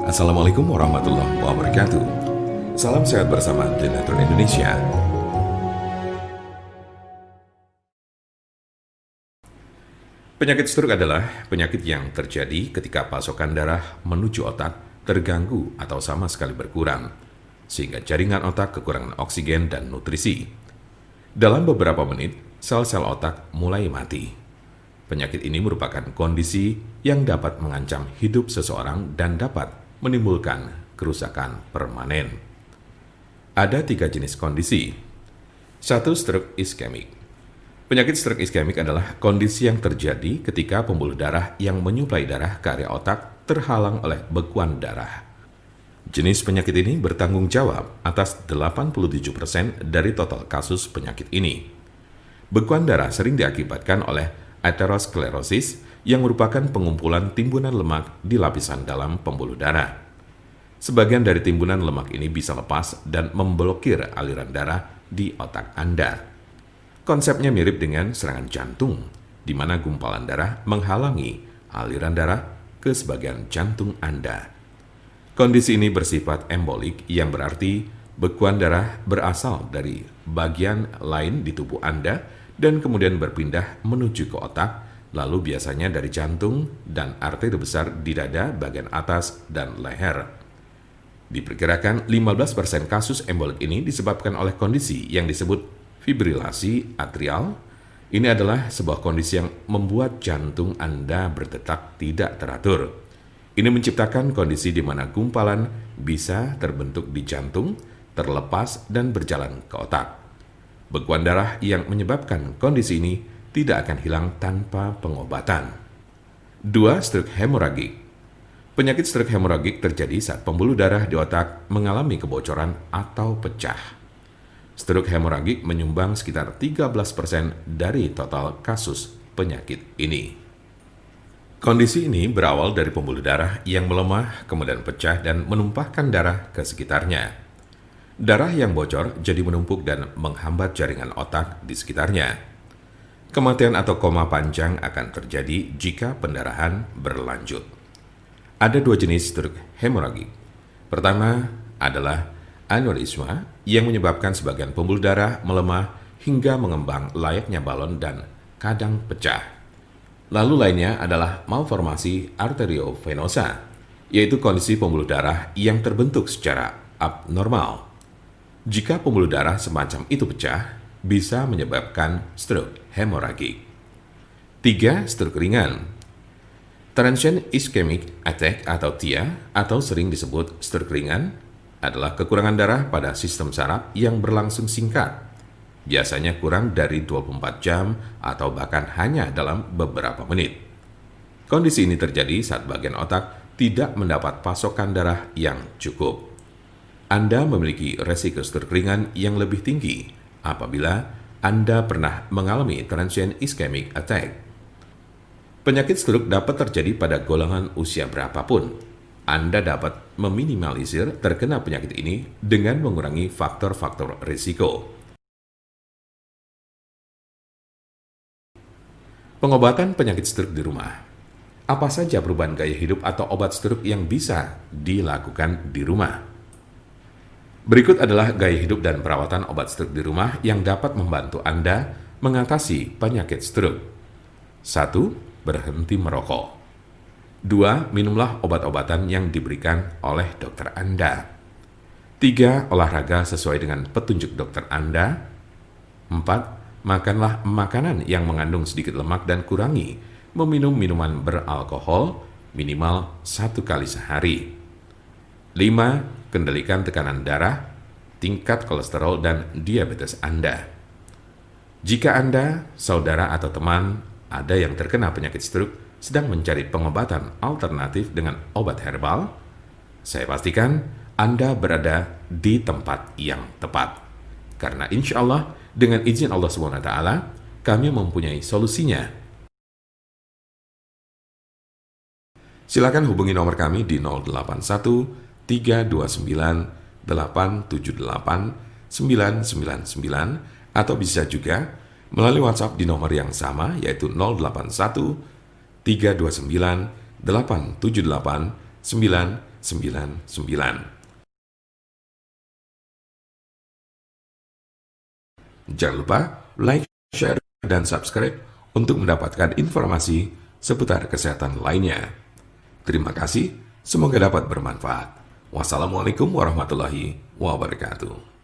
Assalamualaikum warahmatullahi wabarakatuh. Salam sehat bersama Dinatron Indonesia. Penyakit stroke adalah penyakit yang terjadi ketika pasokan darah menuju otak terganggu atau sama sekali berkurang, sehingga jaringan otak kekurangan oksigen dan nutrisi. Dalam beberapa menit, sel-sel otak mulai mati. Penyakit ini merupakan kondisi yang dapat mengancam hidup seseorang dan dapat menimbulkan kerusakan permanen. Ada 3 jenis kondisi. 1. Stroke iskemik. Penyakit stroke iskemik adalah kondisi yang terjadi ketika pembuluh darah yang menyuplai darah ke area otak terhalang oleh bekuan darah. Jenis penyakit ini bertanggung jawab atas 87% dari total kasus penyakit ini. Bekuan darah sering diakibatkan oleh aterosklerosis yang merupakan pengumpulan timbunan lemak di lapisan dalam pembuluh darah. Sebagian dari timbunan lemak ini bisa lepas dan memblokir aliran darah di otak Anda. Konsepnya mirip dengan serangan jantung, di mana gumpalan darah menghalangi aliran darah ke sebagian jantung Anda. Kondisi ini bersifat embolik, yang berarti bekuan darah berasal dari bagian lain di tubuh Anda dan kemudian berpindah menuju ke otak, lalu biasanya dari jantung dan arteri besar di dada bagian atas dan leher. Diperkirakan 15% kasus embolik ini disebabkan oleh kondisi yang disebut fibrilasi atrial. Ini adalah sebuah kondisi yang membuat jantung Anda berdetak tidak teratur. Ini menciptakan kondisi di mana gumpalan bisa terbentuk di jantung, terlepas dan berjalan ke otak. Bekuan darah yang menyebabkan kondisi ini tidak akan hilang tanpa pengobatan. 2. Stroke hemoragik. Penyakit stroke hemoragik terjadi saat pembuluh darah di otak mengalami kebocoran atau pecah. Stroke hemoragik menyumbang sekitar 13% dari total kasus penyakit ini. Kondisi ini berawal dari pembuluh darah yang melemah, kemudian pecah dan menumpahkan darah ke sekitarnya. Darah yang bocor jadi menumpuk dan menghambat jaringan otak di sekitarnya. Kematian atau koma panjang akan terjadi jika pendarahan berlanjut. Ada 2 jenis stroke hemoragik. Pertama adalah aneurisma yang menyebabkan sebagian pembuluh darah melemah hingga mengembang layaknya balon dan kadang pecah. Lalu lainnya adalah malformasi arteriovenosa, yaitu kondisi pembuluh darah yang terbentuk secara abnormal. Jika pembuluh darah semacam itu pecah, bisa menyebabkan stroke hemoragik. 3. Stroke ringan. Transient ischemic attack atau TIA, atau sering disebut stroke ringan, adalah kekurangan darah pada sistem saraf yang berlangsung singkat, biasanya kurang dari 24 jam atau bahkan hanya dalam beberapa menit. Kondisi ini terjadi saat bagian otak tidak mendapat pasokan darah yang cukup. Anda memiliki resiko stroke ringan yang lebih tinggi apabila Anda pernah mengalami transient ischemic attack. Penyakit stroke dapat terjadi pada golongan usia berapapun. Anda dapat meminimalisir terkena penyakit ini dengan mengurangi faktor-faktor risiko. Pengobatan penyakit stroke di rumah. Apa saja perubahan gaya hidup atau obat stroke yang bisa dilakukan di rumah? Berikut adalah gaya hidup dan perawatan obat stroke di rumah yang dapat membantu Anda mengatasi penyakit stroke. 1. Berhenti merokok. 2. Minumlah obat-obatan yang diberikan oleh dokter Anda. 3. Olahraga sesuai dengan petunjuk dokter Anda. 4. Makanlah makanan yang mengandung sedikit lemak dan kurangi meminum minuman beralkohol minimal 1 kali sehari. 5. Kendalikan tekanan darah, tingkat kolesterol, dan diabetes Anda. Jika Anda, saudara, atau teman ada yang terkena penyakit stroke sedang mencari pengobatan alternatif dengan obat herbal, saya pastikan Anda berada di tempat yang tepat. Karena insya Allah, dengan izin Allah SWT, kami mempunyai solusinya. Silakan hubungi nomor kami di 081 329 878 999 atau bisa juga melalui WhatsApp di nomor yang sama, yaitu 081 329 878 999. Jangan lupa like, share, dan subscribe untuk mendapatkan informasi seputar kesehatan lainnya. Terima kasih, semoga dapat bermanfaat. Wassalamualaikum warahmatullahi wabarakatuh.